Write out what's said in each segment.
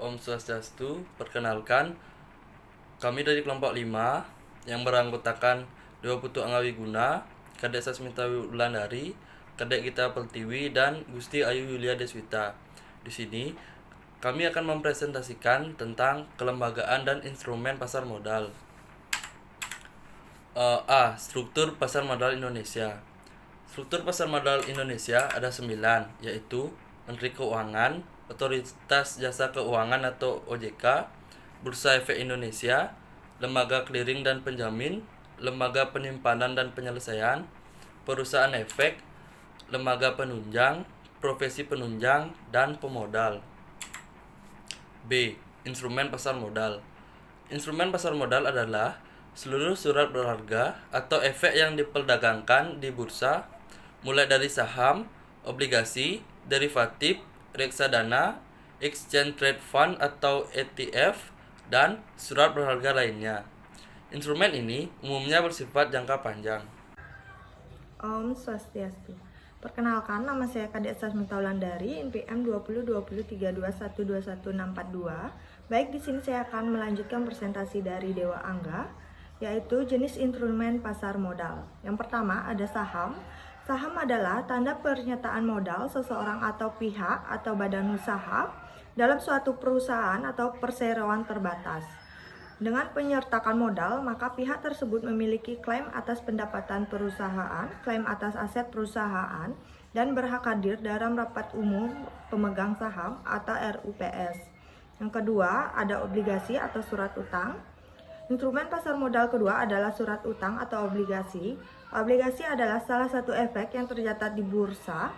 Om Swastiastu. Perkenalkan, kami dari kelompok 5 yang beranggotakan Dewa Putu Anggawi Guna, Kadek Sasmita Wulandari, Kadek Gita Pertiwi, dan Gusti Ayu Yulia Deswita. Di sini kami akan mempresentasikan tentang kelembagaan dan instrumen pasar modal. Struktur pasar modal Indonesia. Struktur pasar modal Indonesia ada 9, yaitu Menteri Keuangan, Otoritas Jasa Keuangan atau OJK, Bursa Efek Indonesia, Lembaga Clearing dan Penjamin, Lembaga Penyimpanan dan Penyelesaian, Perusahaan Efek, Lembaga Penunjang, Profesi Penunjang, dan Pemodal. B. Instrumen pasar modal. Instrumen pasar modal adalah seluruh surat berharga atau efek yang diperdagangkan di bursa, mulai dari saham, obligasi, derivatif, reksadana, exchange trade fund atau ETF, dan surat berharga lainnya. Instrumen ini umumnya bersifat jangka panjang. Om Swastiastu. Perkenalkan, nama saya Kadek Sasmita Wulandari, NPM 20203212121642. Baik, di sini saya akan melanjutkan presentasi dari Dewa Angga, yaitu jenis instrumen pasar modal. Yang pertama ada saham. Saham adalah tanda pernyataan modal seseorang atau pihak atau badan usaha dalam suatu perusahaan atau perseroan terbatas. Dengan penyertakan modal, maka pihak tersebut memiliki klaim atas pendapatan perusahaan, klaim atas aset perusahaan, dan berhak hadir dalam rapat umum pemegang saham atau RUPS. Yang kedua, ada obligasi atau surat utang. Instrumen pasar modal kedua adalah surat utang atau obligasi. Obligasi adalah salah satu efek yang tercatat di bursa.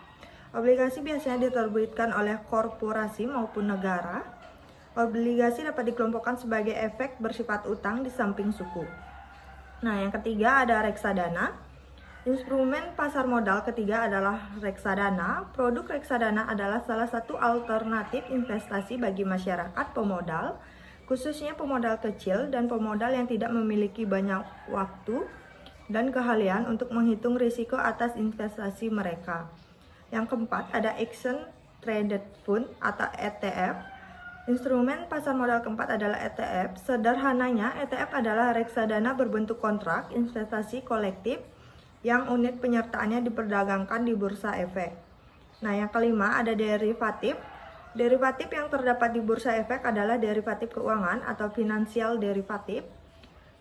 Obligasi biasanya diterbitkan oleh korporasi maupun negara. Obligasi dapat dikelompokkan sebagai efek bersifat utang di samping suku. Nah, yang ketiga ada reksadana. Instrumen pasar modal ketiga adalah reksadana. Produk reksadana adalah salah satu alternatif investasi bagi masyarakat pemodal, khususnya pemodal kecil dan pemodal yang tidak memiliki banyak waktu dan keahlian untuk menghitung risiko atas investasi mereka. Yang keempat ada Exchange Traded Fund atau ETF. Instrumen pasar modal keempat adalah ETF. Sederhananya, ETF adalah reksadana berbentuk kontrak investasi kolektif yang unit penyertaannya diperdagangkan di bursa efek. Nah, yang kelima ada derivatif. Derivatif yang terdapat di bursa efek adalah derivatif keuangan atau financial derivatif.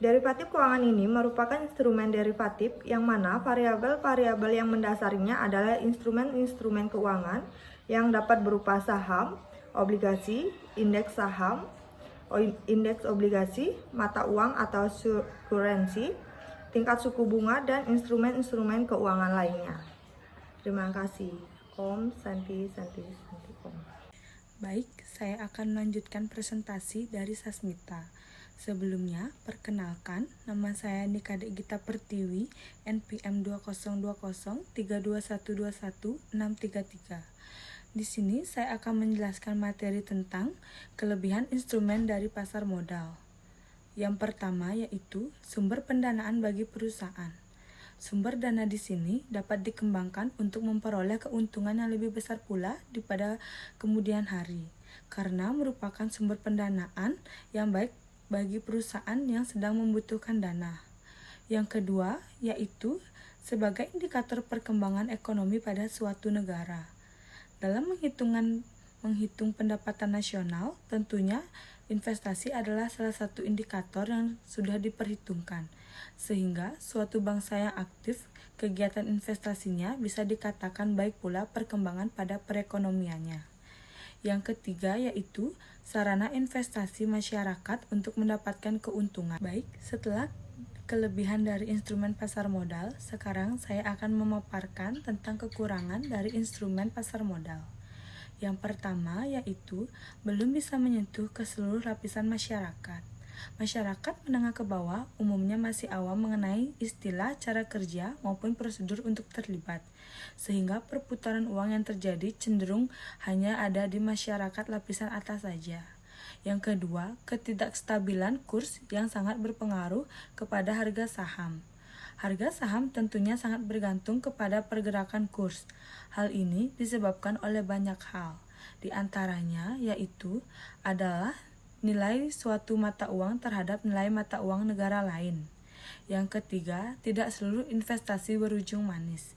Derivatif keuangan ini merupakan instrumen derivatif yang mana variabel-variabel yang mendasarinya adalah instrumen-instrumen keuangan yang dapat berupa saham, obligasi, indeks saham, indeks obligasi, mata uang atau currency, tingkat suku bunga, dan instrumen-instrumen keuangan lainnya. Terima kasih. Om Santi Santi Santi Om. Baik, saya akan melanjutkan presentasi dari Sasmita. Sebelumnya, perkenalkan, nama saya Kadek Gita Pertiwi, NPM 202032121633. Di sini saya akan menjelaskan materi tentang kelebihan instrumen dari pasar modal. Yang pertama yaitu sumber pendanaan bagi perusahaan. Sumber dana di sini dapat dikembangkan untuk memperoleh keuntungan yang lebih besar pula daripada kemudian hari, karena merupakan sumber pendanaan yang baik bagi perusahaan yang sedang membutuhkan dana. Yang kedua yaitu sebagai indikator perkembangan ekonomi pada suatu negara. Dalam menghitung pendapatan nasional, tentunya investasi adalah salah satu indikator yang sudah diperhitungkan, sehingga suatu bangsa yang aktif, kegiatan investasinya bisa dikatakan baik pula perkembangan pada perekonomiannya. Yang ketiga yaitu sarana investasi masyarakat untuk mendapatkan keuntungan. Baik, setelah kelebihan dari instrumen pasar modal, sekarang saya akan memaparkan tentang kekurangan dari instrumen pasar modal. Yang pertama yaitu belum bisa menyentuh ke seluruh lapisan masyarakat. Masyarakat menengah ke bawah umumnya masih awam mengenai istilah, cara kerja, maupun prosedur untuk terlibat, sehingga perputaran uang yang terjadi cenderung hanya ada di masyarakat lapisan atas saja. Yang kedua, ketidakstabilan kurs yang sangat berpengaruh kepada harga saham. Harga saham tentunya sangat bergantung kepada pergerakan kurs. Hal ini disebabkan oleh banyak hal. Di antaranya yaitu adalah nilai suatu mata uang terhadap nilai mata uang negara lain. Yang ketiga, tidak seluruh investasi berujung manis.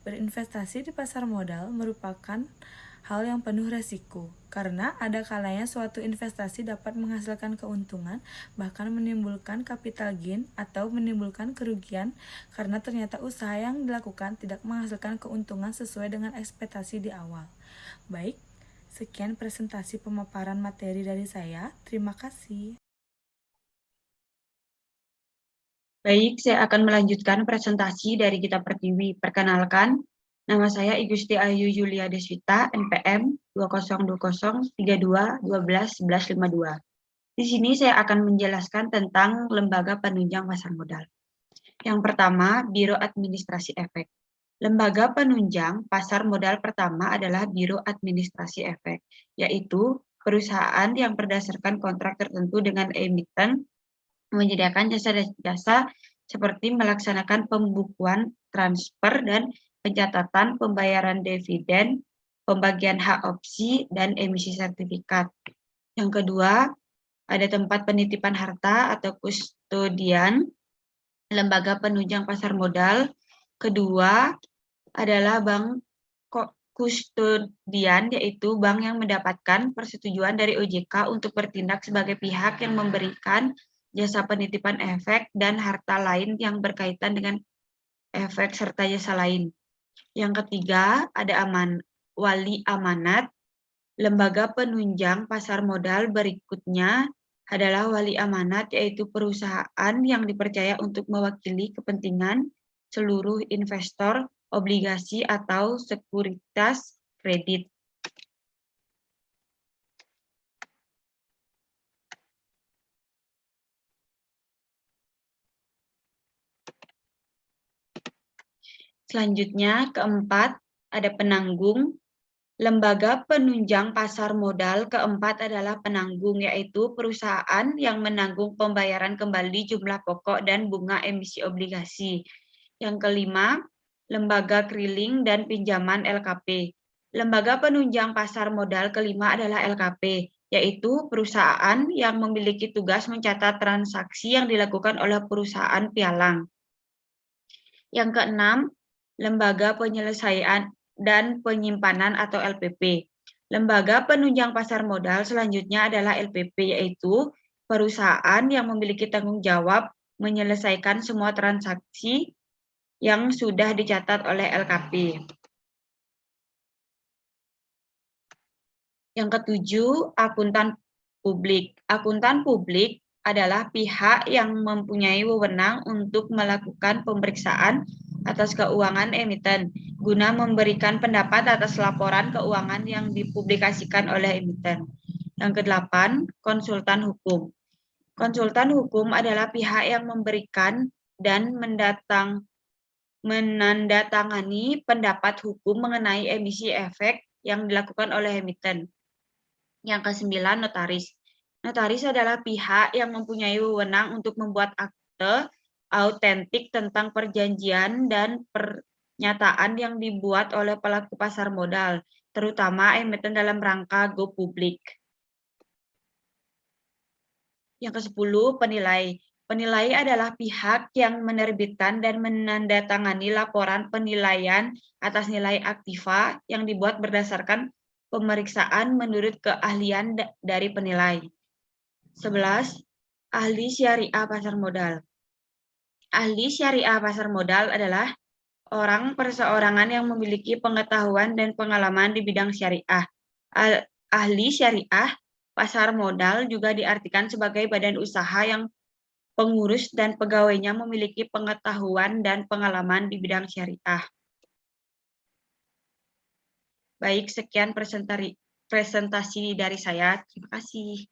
Berinvestasi di pasar modal merupakan hal yang penuh resiko, karena ada kalanya suatu investasi dapat menghasilkan keuntungan, bahkan menimbulkan capital gain atau menimbulkan kerugian karena ternyata usaha yang dilakukan tidak menghasilkan keuntungan sesuai dengan ekspektasi di awal. Baik, sekian presentasi pemaparan materi dari saya. Terima kasih. Baik, saya akan melanjutkan presentasi dari Kitab Pertiwi. Perkenalkan, nama saya Igusti Ayu Yulia Deswita, NPM 202032121152. Di sini saya akan menjelaskan tentang lembaga penunjang pasar modal. Yang pertama, Biro Administrasi Efek. Lembaga penunjang pasar modal pertama adalah Biro Administrasi Efek, yaitu perusahaan yang berdasarkan kontrak tertentu dengan emiten menyediakan jasa-jasa seperti melaksanakan pembukuan transfer dan pencatatan pembayaran dividen, pembagian hak opsi, dan emisi sertifikat. Yang kedua, ada tempat penitipan harta atau kustodian, lembaga penunjang pasar modal. Kedua adalah bank kustodian, yaitu bank yang mendapatkan persetujuan dari OJK untuk bertindak sebagai pihak yang memberikan jasa penitipan efek dan harta lain yang berkaitan dengan efek serta jasa lain. Yang ketiga, ada wali amanat. Lembaga penunjang pasar modal berikutnya adalah wali amanat, yaitu perusahaan yang dipercaya untuk mewakili kepentingan seluruh investor obligasi atau sekuritas kredit. Selanjutnya, keempat, ada penanggung. Lembaga penunjang pasar modal keempat adalah penanggung, yaitu perusahaan yang menanggung pembayaran kembali jumlah pokok dan bunga emisi obligasi. Yang kelima, lembaga keliling dan pinjaman LKP. Lembaga penunjang pasar modal kelima adalah LKP, yaitu perusahaan yang memiliki tugas mencatat transaksi yang dilakukan oleh perusahaan pialang. Yang keenam, lembaga penyelesaian dan penyimpanan atau LPP. Lembaga penunjang pasar modal selanjutnya adalah LPP, yaitu perusahaan yang memiliki tanggung jawab menyelesaikan semua transaksi yang sudah dicatat oleh LKP. Yang ketujuh, akuntan publik. Akuntan publik adalah pihak yang mempunyai wewenang untuk melakukan pemeriksaan atas keuangan emiten guna memberikan pendapat atas laporan keuangan yang dipublikasikan oleh emiten. Yang kedelapan, konsultan hukum. Konsultan hukum adalah pihak yang memberikan dan menandatangani pendapat hukum mengenai emisi efek yang dilakukan oleh emiten. Yang kesembilan, notaris. Notaris adalah pihak yang mempunyai wewenang untuk membuat akte autentik tentang perjanjian dan pernyataan yang dibuat oleh pelaku pasar modal, terutama emiten dalam rangka go publik. Yang ke-10, penilai. Penilai adalah pihak yang menerbitkan dan menandatangani laporan penilaian atas nilai aktiva yang dibuat berdasarkan pemeriksaan menurut keahlian dari penilai. 11. Ahli syariah pasar modal. Ahli syariah pasar modal adalah orang perseorangan yang memiliki pengetahuan dan pengalaman di bidang syariah. Ahli syariah pasar modal juga diartikan sebagai badan usaha yang pengurus dan pegawainya memiliki pengetahuan dan pengalaman di bidang syariah. Baik, sekian presentasi dari saya. Terima kasih.